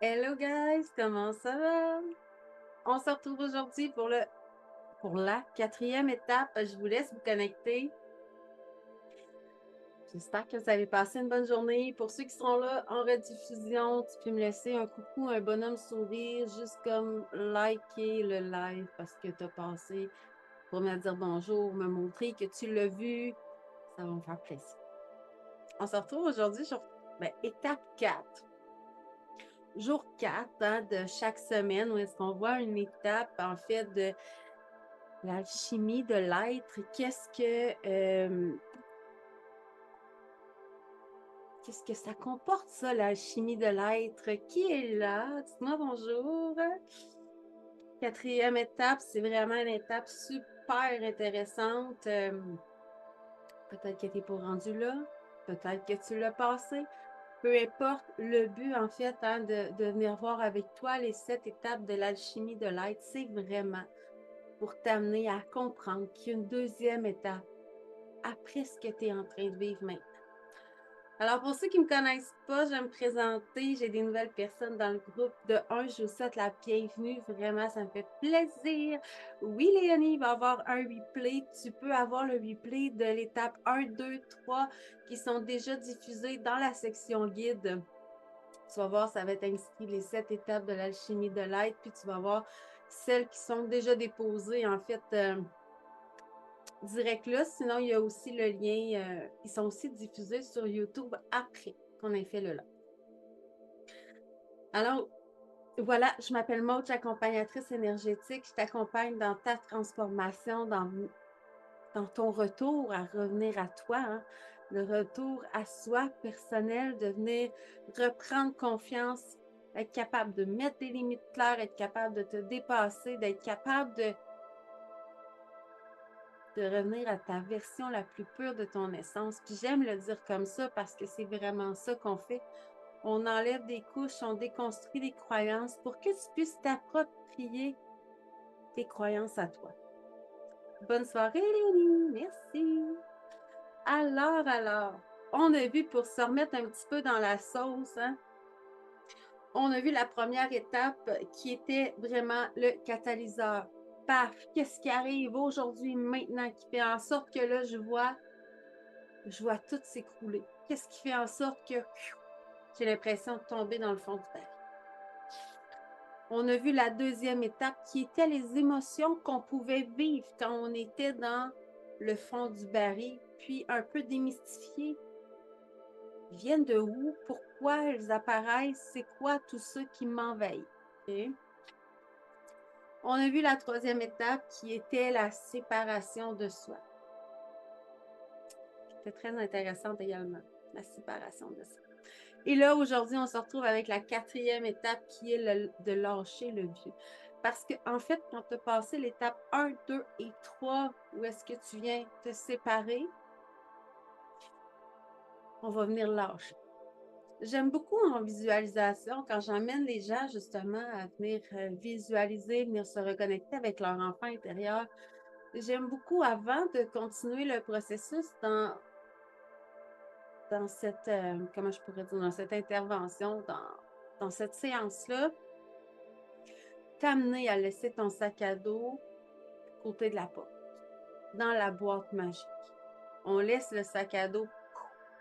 Hello guys, comment ça va? On se retrouve aujourd'hui pour la quatrième étape. Je vous laisse vous connecter. J'espère que vous avez passé une bonne journée. Pour ceux qui seront là en rediffusion, tu peux me laisser un coucou, un bonhomme sourire, juste comme liker le live parce que tu as passé pour me dire bonjour, me montrer que tu l'as vu. Ça va me faire plaisir. On se retrouve aujourd'hui sur étape 4. Jour 4 hein, de chaque semaine, où est-ce qu'on voit une étape, en fait, de l'alchimie de l'être. Qu'est-ce que ça comporte, ça, l'alchimie de l'être? Qui est là? Dites-moi bonjour. Quatrième étape, c'est vraiment une étape super intéressante. Peut-être que tu n'es pas rendu là, peut-être que tu l'as passé. Peu importe, le but, en fait, hein, de venir voir avec toi les 7 étapes de l'alchimie de l'être, c'est vraiment pour t'amener à comprendre qu'il y a une deuxième étape après ce que tu es en train de vivre maintenant. Alors, pour ceux qui ne me connaissent pas, je vais me présenter. J'ai des nouvelles personnes dans le groupe. De un, je vous souhaite la bienvenue. Vraiment, ça me fait plaisir. Oui, Léonie, il va y avoir un replay. Tu peux avoir le replay de l'étape 1, 2, 3 qui sont déjà diffusés dans la section guide. Tu vas voir, ça va être inscrit les 7 étapes de l'alchimie de l'être. Puis tu vas voir celles qui sont déjà déposées, en fait, direct là. Sinon, il y a aussi le lien. Ils sont aussi diffusés sur YouTube après qu'on ait fait le live. Alors, voilà, je m'appelle Maud, accompagnatrice énergétique. Je t'accompagne dans ta transformation, dans ton retour à revenir à toi, hein, le retour à soi personnel, de venir reprendre confiance, être capable de mettre des limites claires, être capable de te dépasser, d'être capable de revenir à ta version la plus pure de ton essence. Puis j'aime le dire comme ça parce que c'est vraiment ça qu'on fait. On enlève des couches, on déconstruit des croyances pour que tu puisses t'approprier tes croyances à toi. Bonne soirée, Léonie. Merci. Alors, on a vu pour se remettre un petit peu dans la sauce, hein, on a vu la première étape qui était vraiment le catalyseur. Paf, qu'est-ce qui arrive aujourd'hui, maintenant, qui fait en sorte que là, je vois tout s'écrouler. Qu'est-ce qui fait en sorte que j'ai l'impression de tomber dans le fond du baril? On a vu la deuxième étape qui était les émotions qu'on pouvait vivre quand on était dans le fond du baril, puis un peu démystifier. Ils viennent de où? Pourquoi elles apparaissent? C'est quoi tout ça qui m'envahit? Okay. On a vu la troisième étape qui était la séparation de soi. C'était très intéressante également, la séparation de soi. Et là, aujourd'hui, on se retrouve avec la quatrième étape qui est de lâcher le vieux. Parce qu'en fait, quand tu as passé l'étape 1, 2 et 3, où est-ce que tu viens te séparer, on va venir lâcher. J'aime beaucoup en visualisation, quand j'emmène les gens justement à venir visualiser, venir se reconnecter avec leur enfant intérieur. J'aime beaucoup, avant de continuer le processus dans cette, comment je pourrais dire, dans cette intervention, dans cette séance-là, t'amener à laisser ton sac à dos à côté de la porte, dans la boîte magique. On laisse le sac à dos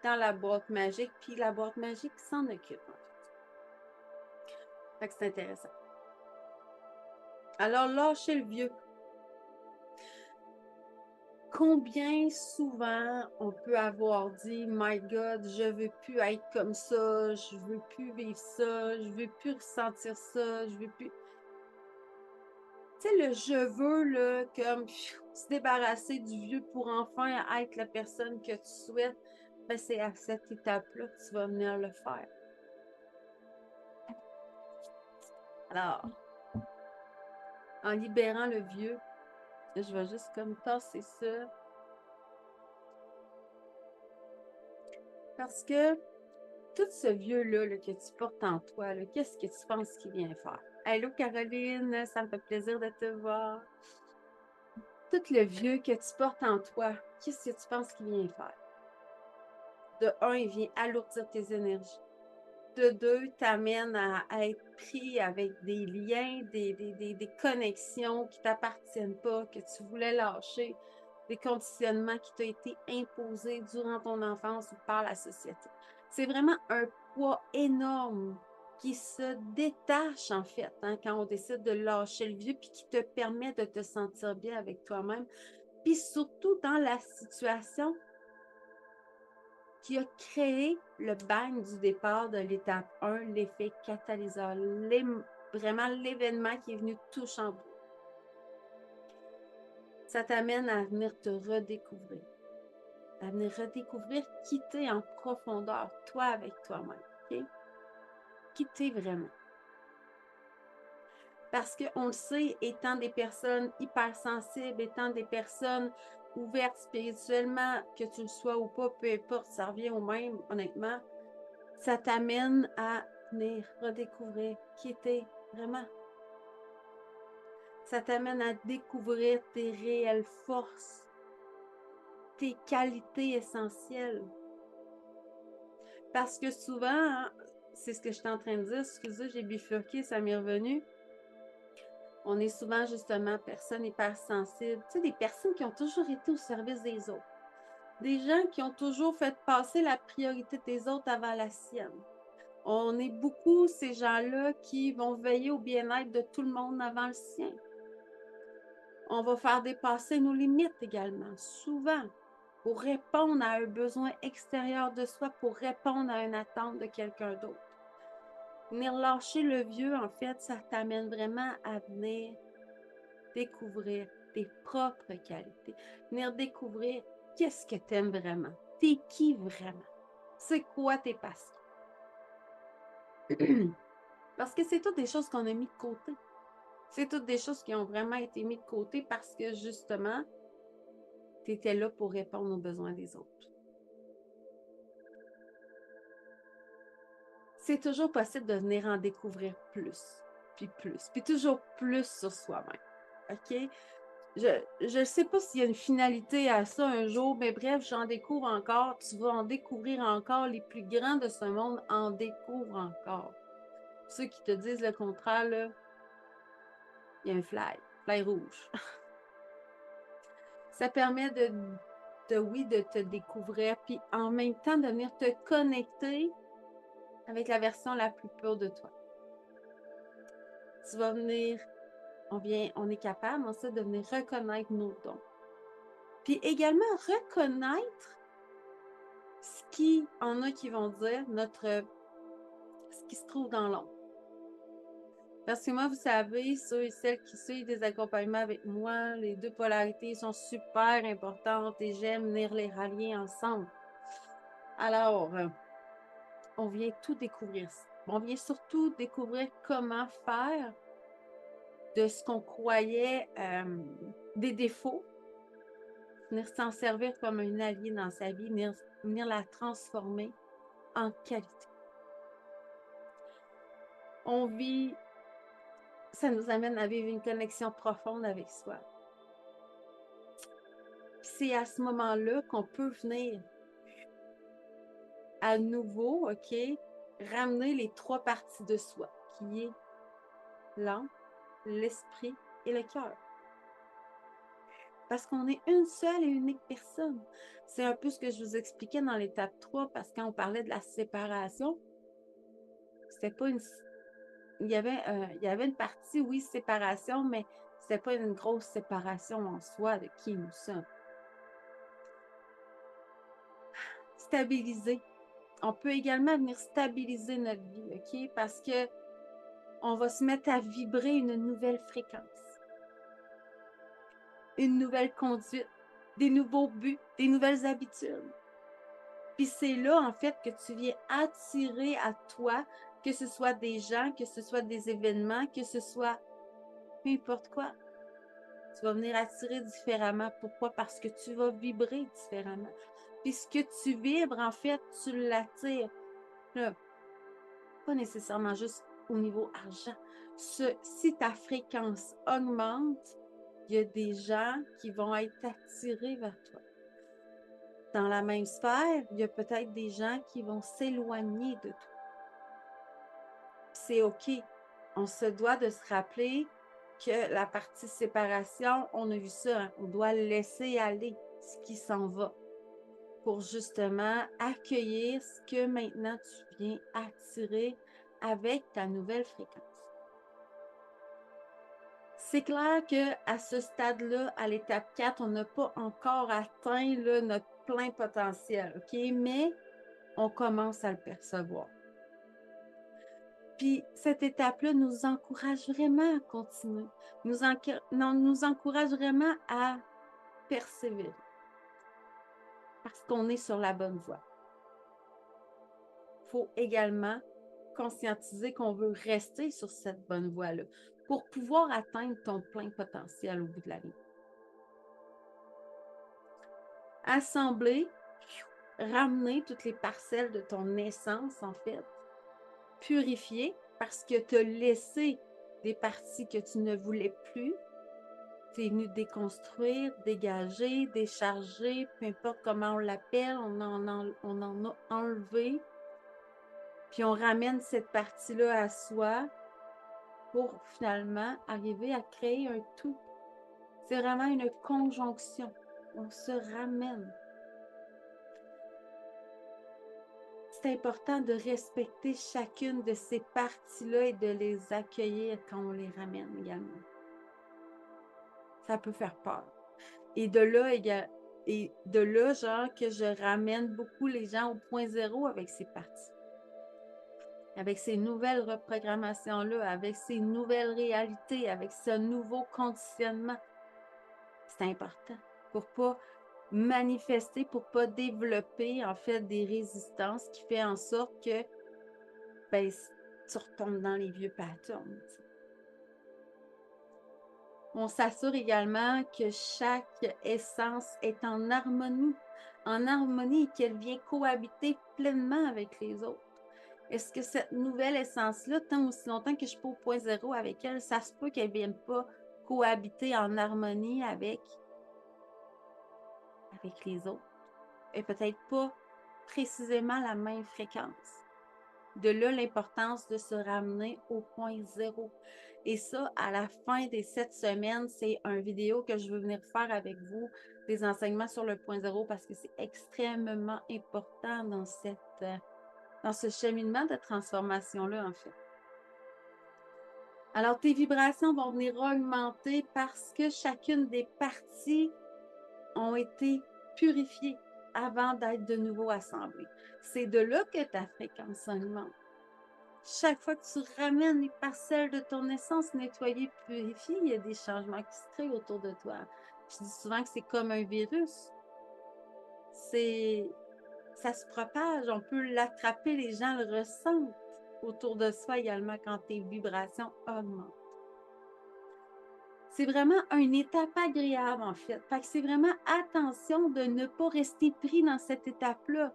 dans la boîte magique, puis la boîte magique s'en occupe, en fait. Fait que c'est intéressant. Alors, lâchez le vieux. Combien souvent on peut avoir dit, My God, je veux plus être comme ça, je veux plus vivre ça, je veux plus ressentir ça, je veux plus. Tu sais, le je veux, là, comme se débarrasser du vieux pour enfin être la personne que tu souhaites, ben c'est à cette étape-là que tu vas venir le faire. Alors, en libérant le vieux, je vais juste comme tasser ça. Parce que tout ce vieux-là là, que tu portes en toi, qu'est-ce que tu penses qu'il vient faire? Allô, Caroline, ça me fait plaisir de te voir. Tout le vieux que tu portes en toi, qu'est-ce que tu penses qu'il vient faire? De un, il vient alourdir tes énergies. de deux t'amène à être pris avec des liens, des connexions qui t'appartiennent pas, que tu voulais lâcher, des conditionnements qui t'ont été imposés durant ton enfance ou par la société. C'est vraiment un poids énorme qui se détache, en fait, hein, quand on décide de lâcher le vieux, puis qui te permet de te sentir bien avec toi-même. Puis surtout dans la situation qui a créé le bang du départ de l'étape 1, l'effet catalyseur, vraiment l'événement qui est venu tout chambouler. Ça t'amène à venir te redécouvrir, à venir redécouvrir qui t'es en profondeur, toi avec toi-même, ok? Qui t'es vraiment. Parce qu'on le sait, étant des personnes hypersensibles, étant des personnes ouvertes spirituellement, que tu le sois ou pas, peu importe, ça revient au même, honnêtement, ça t'amène à venir redécouvrir qui t'es vraiment. Ça t'amène à découvrir tes réelles forces, tes qualités essentielles. Parce que souvent, hein, c'est ce que je suis en train de dire, excusez, j'ai bifurqué, ça m'est revenu. On est souvent justement personnes hypersensibles, tu sais, des personnes qui ont toujours été au service des autres. Des gens qui ont toujours fait passer la priorité des autres avant la sienne. On est beaucoup ces gens-là qui vont veiller au bien-être de tout le monde avant le sien. On va faire dépasser nos limites également, souvent, pour répondre à un besoin extérieur de soi, pour répondre à une attente de quelqu'un d'autre. Venir lâcher le vieux, en fait, ça t'amène vraiment à venir découvrir tes propres qualités, venir découvrir qu'est-ce que tu aimes vraiment, t'es qui vraiment, c'est quoi tes passions. Parce que c'est toutes des choses qu'on a mis de côté. C'est toutes des choses qui ont vraiment été mises de côté parce que justement, tu étais là pour répondre aux besoins des autres. C'est toujours possible de venir en découvrir plus, puis toujours plus sur soi-même. OK? Je ne sais pas s'il y a une finalité à ça un jour, mais bref, j'en découvre encore. Tu vas en découvrir encore. Les plus grands de ce monde en découvrent encore. Ceux qui te disent le contraire, là, il y a un fly rouge. Ça permet oui, de te découvrir, puis en même temps de venir te connecter avec la version la plus pure de toi. Tu vas venir, on est capable ensuite de venir reconnaître nos dons. Puis également reconnaître ce qui en a qui vont dire ce qui se trouve dans l'ombre. Parce que moi, vous savez, ceux et celles qui suivent des accompagnements avec moi, les deux polarités sont super importantes et j'aime venir les rallier ensemble. Alors, on vient tout découvrir. On vient surtout découvrir comment faire de ce qu'on croyait des défauts, venir s'en servir comme un allié dans sa vie, venir la transformer en qualité. Ça nous amène à vivre une connexion profonde avec soi. C'est à ce moment-là qu'on peut venir à nouveau, OK, ramener les trois parties de soi, qui est l'âme, l'esprit et le cœur. Parce qu'on est une seule et unique personne. C'est un peu ce que je vous expliquais dans l'étape 3, parce que quand on parlait de la séparation, c'était pas une... il y avait une partie, oui, séparation, mais c'était pas une grosse séparation en soi de qui nous sommes. Stabiliser. On peut également venir stabiliser notre vie, OK? Parce que on va se mettre à vibrer une nouvelle fréquence, une nouvelle conduite, des nouveaux buts, des nouvelles habitudes. Puis c'est là, en fait, que tu viens attirer à toi, que ce soit des gens, que ce soit des événements, que ce soit peu importe quoi. Tu vas venir attirer différemment. Pourquoi? Parce que tu vas vibrer différemment. Puis ce que tu vibres, en fait, tu l'attires. Là, pas nécessairement juste au niveau argent. Si ta fréquence augmente, il y a des gens qui vont être attirés vers toi. Dans la même sphère, il y a peut-être des gens qui vont s'éloigner de toi. c'est OK. On se doit de se rappeler que la partie séparation, on a vu ça, hein, on doit laisser aller ce qui s'en va pour justement accueillir ce que maintenant tu viens attirer avec ta nouvelle fréquence. C'est clair qu'à ce stade-là, à l'étape 4, on n'a pas encore atteint là, notre plein potentiel, OK? Mais on commence à le percevoir. Puis cette étape-là nous encourage vraiment à continuer, nous encourage vraiment à persévérer parce qu'on est sur la bonne voie. Il faut également conscientiser qu'on veut rester sur cette bonne voie-là pour pouvoir atteindre ton plein potentiel au bout de la ligne. Assembler, ramener toutes les parcelles de ton essence, en fait, purifier parce que tu as laissé des parties que tu ne voulais plus. Tu es venu déconstruire, dégager, décharger, peu importe comment on l'appelle, on en a enlevé. Puis on ramène cette partie-là à soi pour finalement arriver à créer un tout. C'est vraiment une conjonction. On se ramène. C'est important de respecter chacune de ces parties-là et de les accueillir quand on les ramène également. Ça peut faire peur. Et de là, genre, que je ramène beaucoup les gens au point zéro avec ces parties. Avec ces nouvelles reprogrammations-là, avec ces nouvelles réalités, avec ce nouveau conditionnement. C'est important pour pas manifester, pour pas développer, en fait, des résistances qui fait en sorte que ben, tu retombes dans les vieux patterns. T'sais. On s'assure également que chaque essence est en harmonie et qu'elle vient cohabiter pleinement avec les autres. Est-ce que cette nouvelle essence-là, tant aussi longtemps que je suis pas au point zéro avec elle, ça se peut qu'elle ne vienne pas cohabiter en harmonie avec les autres? Et peut-être pas précisément la même fréquence. De là, l'importance de se ramener au point zéro. Et ça, à la fin des 7 semaines, c'est une vidéo que je veux venir faire avec vous, des enseignements sur le point zéro, parce que c'est extrêmement important dans ce cheminement de transformation-là, en fait. Alors, tes vibrations vont venir augmenter parce que chacune des parties ont été purifiées avant d'être de nouveau assemblées. C'est de là que ta fréquence augmente. Chaque fois que tu ramènes les parcelles de ton essence nettoyées, purifiées, il y a des changements qui se créent autour de toi. Je dis souvent que c'est comme un virus. Ça se propage, on peut l'attraper, les gens le ressentent autour de soi également quand tes vibrations augmentent. C'est vraiment une étape agréable, en fait. Fait que c'est vraiment attention de ne pas rester pris dans cette étape-là.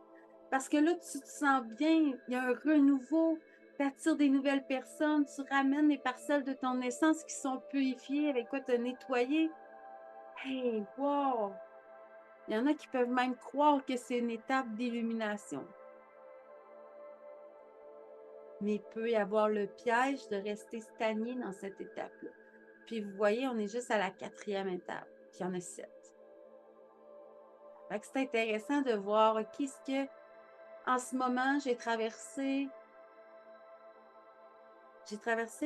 Parce que là, tu te sens bien, il y a un renouveau, tu attires des nouvelles personnes, tu ramènes les parcelles de ton essence qui sont purifiées, avec quoi tu as nettoyé. Hey, wow! Il y en a qui peuvent même croire que c'est une étape d'illumination. Mais il peut y avoir le piège de rester stagné dans cette étape-là. Puis vous voyez, on est juste à la 4e étape, puis il y en a 7. Fait que c'est intéressant de voir, OK, ce que, en ce moment, j'ai traversé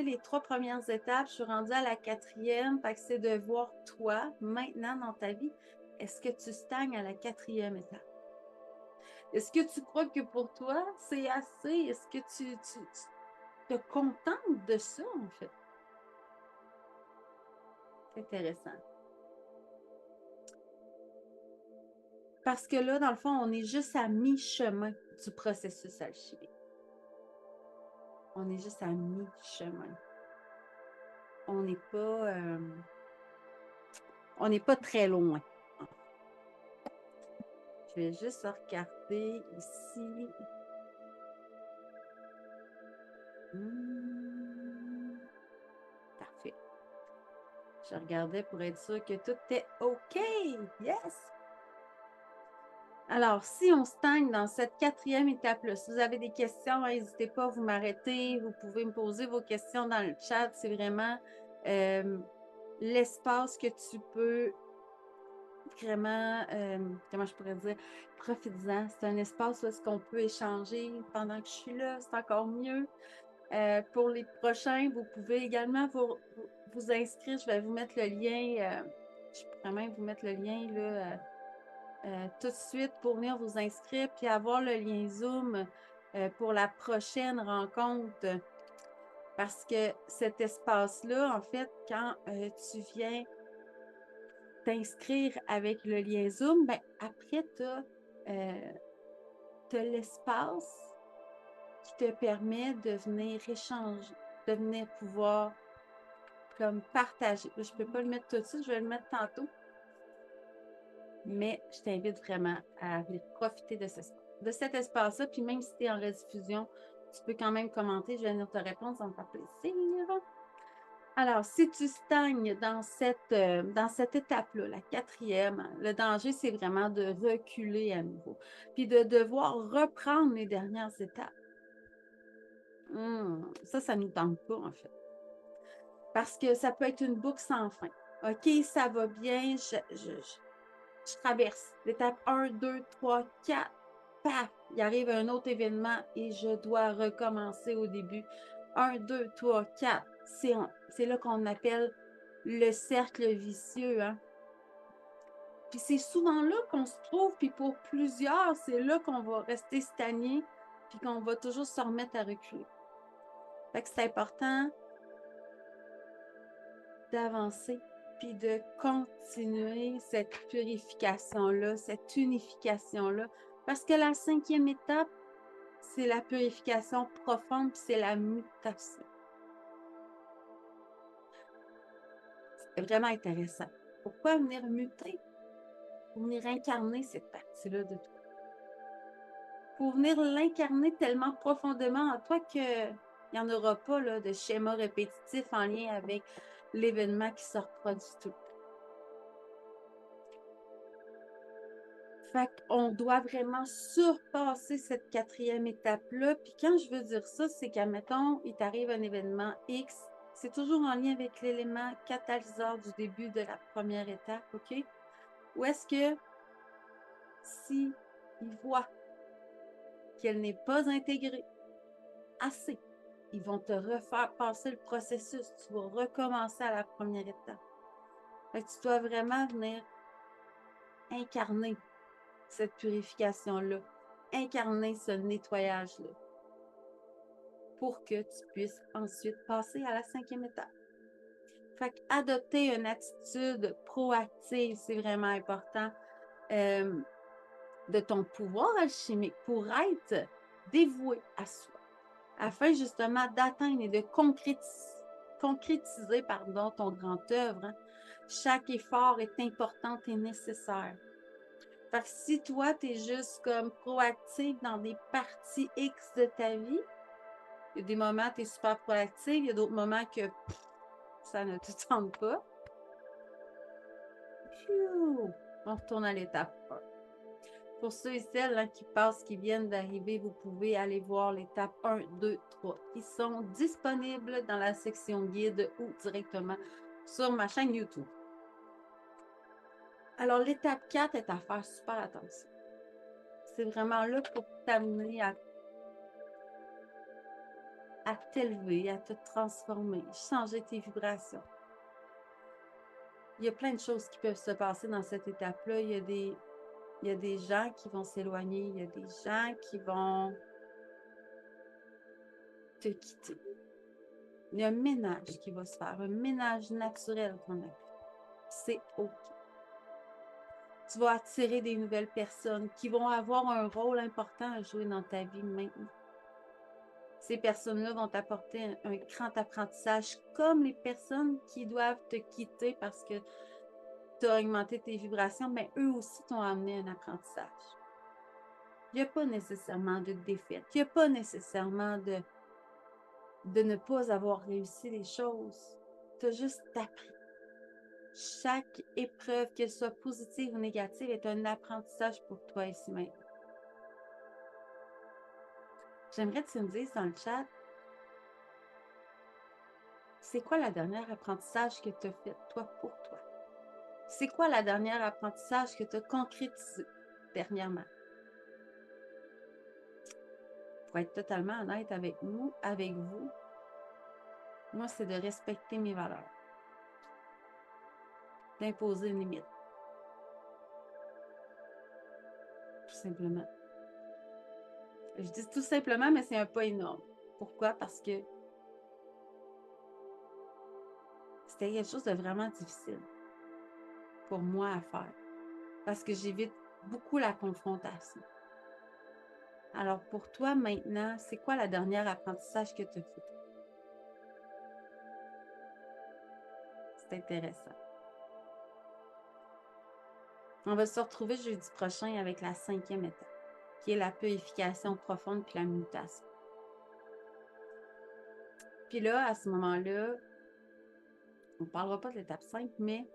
les 3 premières étapes, je suis rendue à la 4e, fait que c'est de voir toi, maintenant dans ta vie, est-ce que tu stagnes à la 4e étape? Est-ce que tu crois que pour toi, c'est assez? Est-ce que tu te contentes de ça, en fait? C'est intéressant. Parce que là, dans le fond, on est juste à mi-chemin du processus alchimique. On est juste à mi-chemin. On n'est pas très loin. Je vais juste regarder ici. Parfait. Je regardais pour être sûre que tout est OK. Yes! Alors, si on stagne dans cette quatrième étape-là, si vous avez des questions, n'hésitez pas à vous m'arrêter. Vous pouvez me poser vos questions dans le chat. C'est vraiment l'espace que tu peux vraiment, comment je pourrais dire, profites-en. C'est un espace où est-ce qu'on peut échanger pendant que je suis là. C'est encore mieux. Pour les prochains, vous pouvez également vous inscrire. Je vais vous mettre le lien. Je pourrais même vous mettre le lien là. Tout de suite pour venir vous inscrire puis avoir le lien Zoom pour la prochaine rencontre. Parce que cet espace-là, en fait, quand tu viens t'inscrire avec le lien Zoom, ben, après, tu as l'espace qui te permet de venir échanger, de venir pouvoir comme partager. Je ne peux pas le mettre tout de suite, je vais le mettre tantôt. Mais je t'invite vraiment à venir profiter de cet espace-là. Puis même si tu es en rediffusion, tu peux quand même commenter. Je vais venir te répondre, ça me fait plaisir. Alors, si tu stagnes dans cette étape-là, la quatrième, le danger, c'est vraiment de reculer à nouveau. Puis de devoir reprendre les dernières étapes. Ça ne nous tente pas, en fait. Parce que ça peut être une boucle sans fin. OK, ça va bien, je traverse l'étape 1, 2, 3, 4. Paf, il arrive un autre événement et je dois recommencer au début. 1, 2, 3, 4. C'est là qu'on appelle le cercle vicieux. Hein? Puis c'est souvent là qu'on se trouve, puis pour plusieurs, c'est là qu'on va rester stagné, puis qu'on va toujours se remettre à reculer. Fait que c'est important d'avancer, puis de continuer cette purification-là, cette unification-là. Parce que la cinquième étape, c'est la purification profonde, puis c'est la mutation. C'est vraiment intéressant. Pourquoi venir muter? Pour venir incarner cette partie-là de toi. Pour venir l'incarner tellement profondément en toi qu'il n'y en aura pas là, de schéma répétitif en lien avec l'événement qui se reproduit tout le temps. Fait qu'on doit vraiment surpasser cette quatrième étape-là. Puis quand je veux dire ça, c'est qu'admettons, il t'arrive un événement X, c'est toujours en lien avec l'élément catalyseur du début de la première étape, OK? Ou est-ce que si ils voient qu'elle n'est pas intégrée assez, ils vont te refaire passer le processus. Tu vas recommencer à la première étape. Fait que tu dois vraiment venir incarner cette purification-là, incarner ce nettoyage-là pour que tu puisses ensuite passer à la cinquième étape. Fait qu'adopter une attitude proactive, c'est vraiment important de ton pouvoir alchimique pour être dévoué à soi, afin justement d'atteindre et de concrétiser ton grand œuvre. Hein. Chaque effort est important et nécessaire. Fait que si toi, tu es juste comme proactif dans des parties X de ta vie, il y a des moments tu es super proactif, il y a d'autres moments que ça ne te tente pas. On retourne à l'étape 1. Pour ceux et celles hein, qui viennent d'arriver, vous pouvez aller voir l'étape 1, 2, 3. Ils sont disponibles dans la section guide ou directement sur ma chaîne YouTube. Alors, l'étape 4 est à faire super attention. C'est vraiment là pour t'amener à t'élever, à te transformer, changer tes vibrations. Il y a plein de choses qui peuvent se passer dans cette étape-là. Il y a des gens qui vont s'éloigner, il y a des gens qui vont te quitter. Il y a un ménage qui va se faire, un ménage naturel qu'on appelle. C'est OK. Tu vas attirer des nouvelles personnes qui vont avoir un rôle important à jouer dans ta vie maintenant. Ces personnes-là vont t'apporter un grand apprentissage, comme les personnes qui doivent te quitter parce que tu as augmenté tes vibrations, mais eux aussi t'ont amené un apprentissage. Il n'y a pas nécessairement de défaite. Il n'y a pas nécessairement de ne pas avoir réussi les choses. Tu as juste appris. Chaque épreuve, qu'elle soit positive ou négative, est un apprentissage pour toi ici maintenant. J'aimerais que tu me dises dans le chat, c'est quoi la dernière apprentissage que tu as fait, toi, pour toi? C'est quoi la dernière apprentissage que tu as concrétisé dernièrement? Pour être totalement honnête avec nous, avec vous, moi, c'est de respecter mes valeurs, d'imposer une limite, tout simplement. Je dis tout simplement, mais c'est un pas énorme. Pourquoi? Parce que c'était quelque chose de vraiment difficile pour moi à faire. Parce que j'évite beaucoup la confrontation. Alors, pour toi, maintenant, c'est quoi la dernière apprentissage que tu as fait? C'est intéressant. On va se retrouver jeudi prochain avec la 5e étape, qui est la purification profonde puis la mutation. Puis là, à ce moment-là, on ne parlera pas de l'étape 5, mais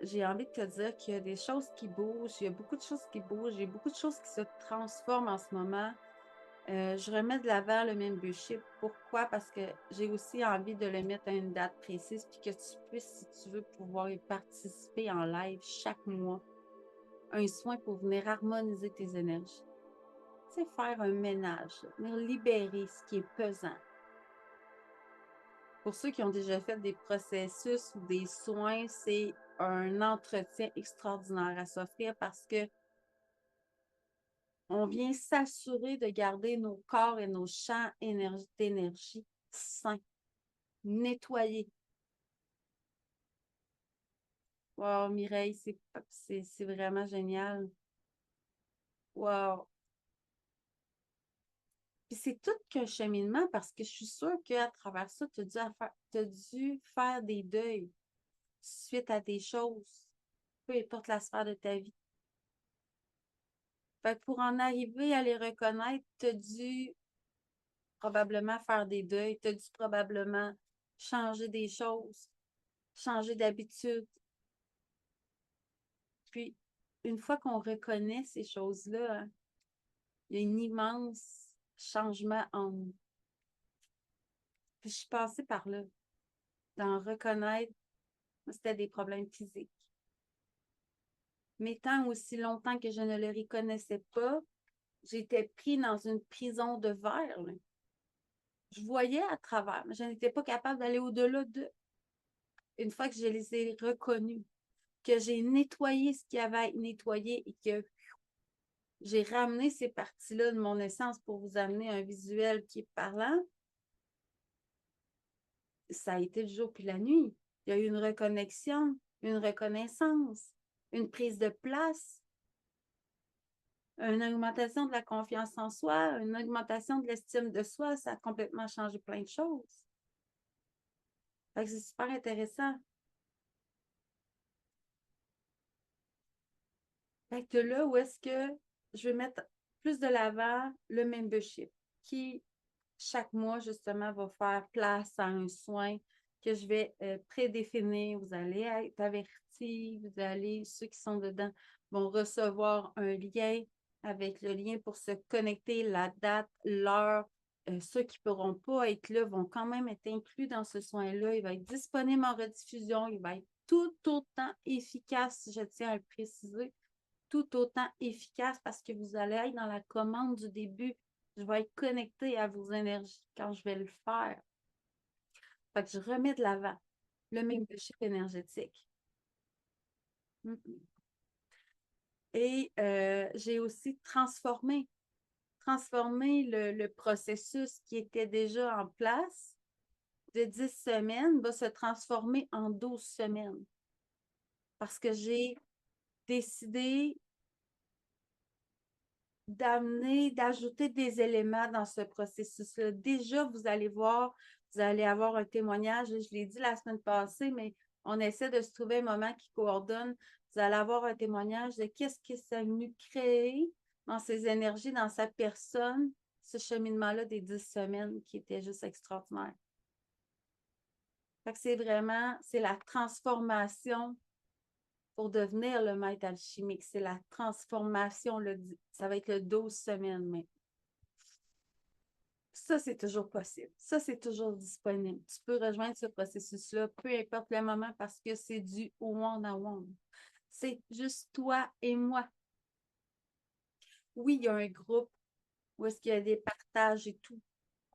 j'ai envie de te dire qu'il y a des choses qui bougent, il y a beaucoup de choses qui bougent, il y a beaucoup de choses qui se transforment en ce moment. Je remets de l'avant le membership. Pourquoi? Parce que j'ai aussi envie de le mettre à une date précise, puis que tu puisses, si tu veux, pouvoir y participer en live chaque mois. Un soin pour venir harmoniser tes énergies. Tu sais, faire un ménage, venir libérer ce qui est pesant. Pour ceux qui ont déjà fait des processus ou des soins, c'est un entretien extraordinaire à s'offrir parce que on vient s'assurer de garder nos corps et nos champs d'énergie sains, nettoyés. Wow, Mireille, c'est vraiment génial. Wow. Puis c'est tout qu'un cheminement parce que je suis sûre qu'à travers ça, tu as dû faire des deuils suite à des choses, peu importe la sphère de ta vie. Fait que pour en arriver à les reconnaître, tu as dû probablement faire des deuils, tu as dû probablement changer des choses, changer d'habitude. Puis, une fois qu'on reconnaît ces choses-là, hein, il y a un immense changement en nous. Puis, je suis passée par là, d'en reconnaître, c'était des problèmes physiques. Mais tant aussi longtemps que je ne le reconnaissais pas, j'étais pris dans une prison de verre. Là. Je voyais à travers, mais je n'étais pas capable d'aller au-delà de. Une fois que je les ai reconnus, que j'ai nettoyé ce qu'il y avait à être nettoyé et que j'ai ramené ces parties-là de mon essence pour vous amener un visuel qui est parlant, ça a été le jour puis la nuit. Il y a eu une reconnexion, une reconnaissance, une prise de place, une augmentation de la confiance en soi, une augmentation de l'estime de soi. Ça a complètement changé plein de choses. Fait que c'est super intéressant. Fait que là, où est-ce que je vais mettre plus de l'avant le membership, qui chaque mois, justement, va faire place à un soin que je vais prédéfinir. Vous allez être avertis, vous allez, ceux qui sont dedans, vont recevoir un lien avec le lien pour se connecter, la date, l'heure. Ceux qui ne pourront pas être là vont quand même être inclus dans ce soin-là. Il va être disponible en rediffusion. Il va être tout autant efficace, je tiens à le préciser, tout autant efficace parce que vous allez être dans la commande du début. Je vais être connectée à vos énergies quand je vais le faire. Fait que je remets de l'avant le membership énergétique. Et j'ai aussi transformé le processus qui était déjà en place de 10 semaines va se transformer en 12 semaines. Parce que j'ai décidé d'ajouter des éléments dans ce processus-là. Déjà, vous allez voir, vous allez avoir un témoignage, je l'ai dit la semaine passée, mais on essaie de se trouver un moment qui coordonne. Vous allez avoir un témoignage de qu'est-ce que ça a venu créer dans ses énergies, dans sa personne, ce cheminement-là des 10 semaines qui était juste extraordinaire. Fait que c'est la transformation pour devenir le maître alchimique. C'est la transformation, ça va être le 12 semaines, mais ça, c'est toujours possible. Ça, c'est toujours disponible. Tu peux rejoindre ce processus-là, peu importe le moment, parce que c'est du one-on-one. C'est juste toi et moi. Oui, il y a un groupe où est-ce qu'il y a des partages et tout,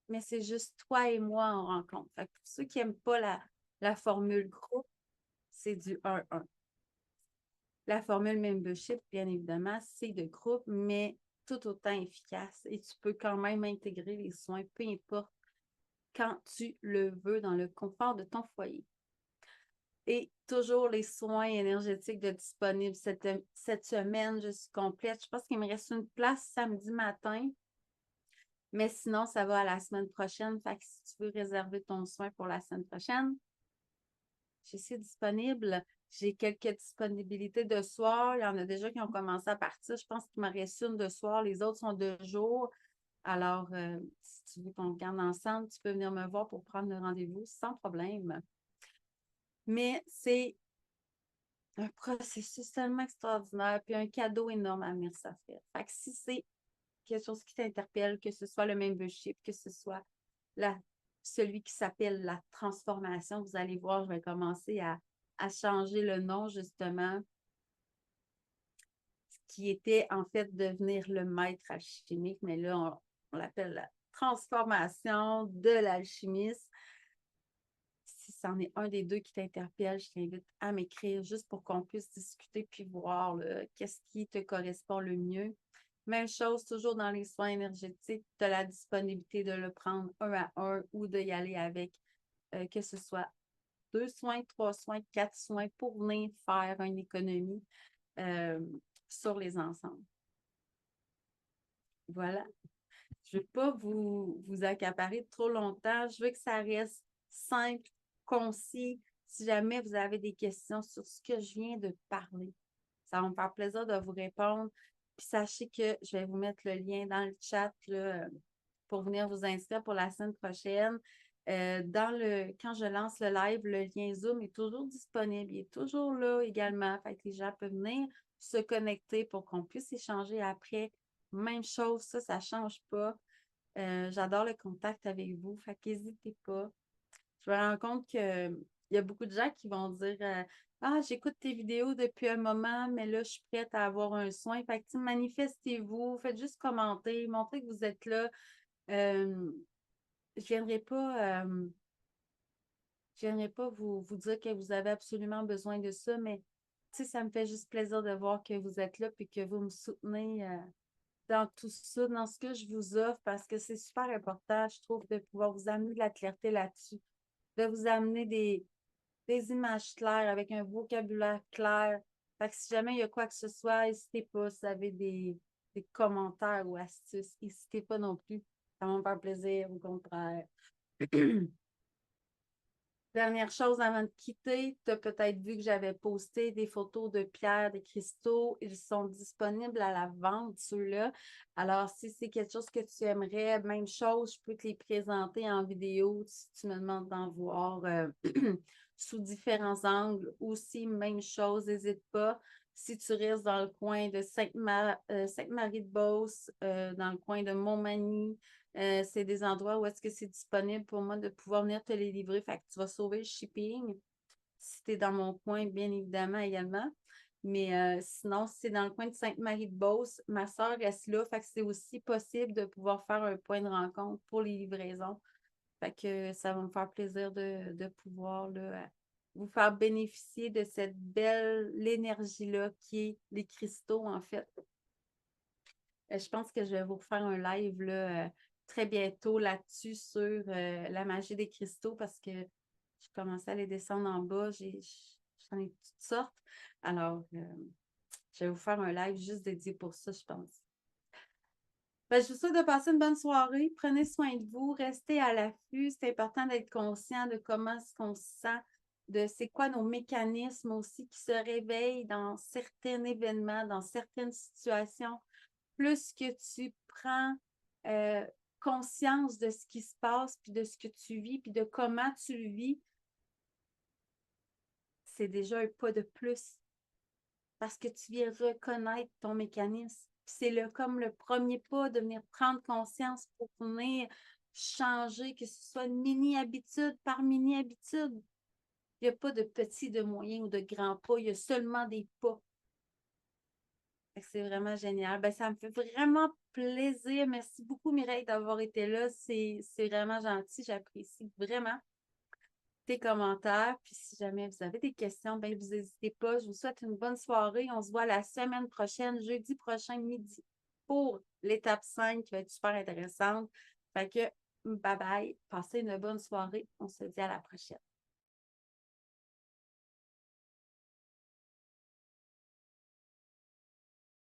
mais c'est juste toi et moi en rencontre. Fait que pour ceux qui n'aiment pas la formule groupe, c'est du 1-1. La formule membership, bien évidemment, c'est de groupe, mais tout autant efficace. Et tu peux quand même intégrer les soins, peu importe quand tu le veux, dans le confort de ton foyer. Et toujours les soins énergétiques de disponibles cette semaine. Je suis complète. Je pense qu'il me reste une place samedi matin. Mais sinon, ça va à la semaine prochaine. Fait que si tu veux réserver ton soin pour la semaine prochaine, je suis disponible. J'ai quelques disponibilités de soir. Il y en a déjà qui ont commencé à partir. Je pense qu'il m'en reste une de soir. Les autres sont de jour. Alors, si tu veux qu'on regarde ensemble, tu peux venir me voir pour prendre le rendez-vous sans problème. Mais c'est un processus tellement extraordinaire, puis un cadeau énorme à venir s'offrir. Fait que si c'est quelque chose qui t'interpelle, que ce soit le membership, que ce soit la, celui qui s'appelle la transformation, vous allez voir, je vais commencer à changer le nom, justement, qui était en fait devenir le maître alchimique, mais là, on l'appelle la transformation de l'alchimiste. Si c'en est un des deux qui t'interpelle, je t'invite à m'écrire juste pour qu'on puisse discuter puis voir qu'est-ce qui te correspond le mieux. Même chose, toujours dans les soins énergétiques, tu as la disponibilité de le prendre un à un ou d'y aller avec, que ce soit 2 soins, 3 soins, 4 soins pour venir faire une économie euh, sur les ensembles. Voilà. Je ne veux pas vous accaparer trop longtemps. Je veux que ça reste simple, concis. Si jamais vous avez des questions sur ce que je viens de parler, ça va me faire plaisir de vous répondre. Puis sachez que je vais vous mettre le lien dans le chat là, pour venir vous inscrire pour la semaine prochaine. Quand je lance le live, le lien Zoom est toujours disponible. Il est toujours là également. Fait que les gens peuvent venir se connecter pour qu'on puisse échanger après. Même chose, ça ne change pas. J'adore le contact avec vous. Fait qu'hésitez pas. Je me rends compte qu'il y a beaucoup de gens qui vont dire Ah, j'écoute tes vidéos depuis un moment, mais là, je suis prête à avoir un soin. Fait que manifestez-vous, faites juste commenter, montrez que vous êtes là. Je ne viendrai pas vous dire que vous avez absolument besoin de ça, mais ça me fait juste plaisir de voir que vous êtes là et que vous me soutenez dans tout ça, dans ce que je vous offre, parce que c'est super important, je trouve, de pouvoir vous amener de la clarté là-dessus, de vous amener des images claires avec un vocabulaire clair. Fait que si jamais il y a quoi que ce soit, n'hésitez pas, si vous avez des commentaires ou astuces, n'hésitez pas non plus. Ça va me faire plaisir, au contraire. Dernière chose avant de quitter, tu as peut-être vu que j'avais posté des photos de pierres, des cristaux. Ils sont disponibles à la vente, ceux-là. Alors, si c'est quelque chose que tu aimerais, même chose, je peux te les présenter en vidéo si tu me demandes d'en voir sous différents angles. Aussi, même chose, n'hésite pas. Si tu restes dans le coin de Sainte-Marie-de-Beauce, dans le coin de Montmagny, c'est des endroits où est-ce que c'est disponible pour moi de pouvoir venir te les livrer. Fait que tu vas sauver le shipping. Si tu es dans mon coin, bien évidemment, également. Mais sinon, si c'est dans le coin de Sainte-Marie-de-Beauce, ma soeur reste là. Fait que c'est aussi possible de pouvoir faire un point de rencontre pour les livraisons. Fait que ça va me faire plaisir de pouvoir là, vous faire bénéficier de cette belle énergie-là qui est les cristaux, en fait. Je pense que je vais vous refaire un live là, très bientôt là-dessus sur la magie des cristaux parce que je commençais à les descendre en bas. J'en ai toutes sortes. Alors, je vais vous faire un live juste dédié pour ça, je pense. Ben, je vous souhaite de passer une bonne soirée. Prenez soin de vous. Restez à l'affût. C'est important d'être conscient de comment est-ce qu'on se sent, de c'est quoi nos mécanismes aussi qui se réveillent dans certains événements, dans certaines situations. Plus que tu prends conscience de ce qui se passe, puis de ce que tu vis, puis de comment tu le vis, c'est déjà un pas de plus parce que tu viens reconnaître ton mécanisme. C'est comme le premier pas de venir prendre conscience pour venir changer, que ce soit une mini-habitude par mini-habitude. Il n'y a pas de petits, de moyens ou de grands pas, il y a seulement des pas. C'est vraiment génial. Ben, ça me fait vraiment plaisir. Merci beaucoup, Mireille, d'avoir été là. C'est vraiment gentil. J'apprécie vraiment tes commentaires. Puis si jamais vous avez des questions, ben, vous n'hésitez pas. Je vous souhaite une bonne soirée. On se voit la semaine prochaine, jeudi prochain, midi, pour l'étape 5 qui va être super intéressante. Fait que, bye bye. Passez une bonne soirée. On se dit à la prochaine.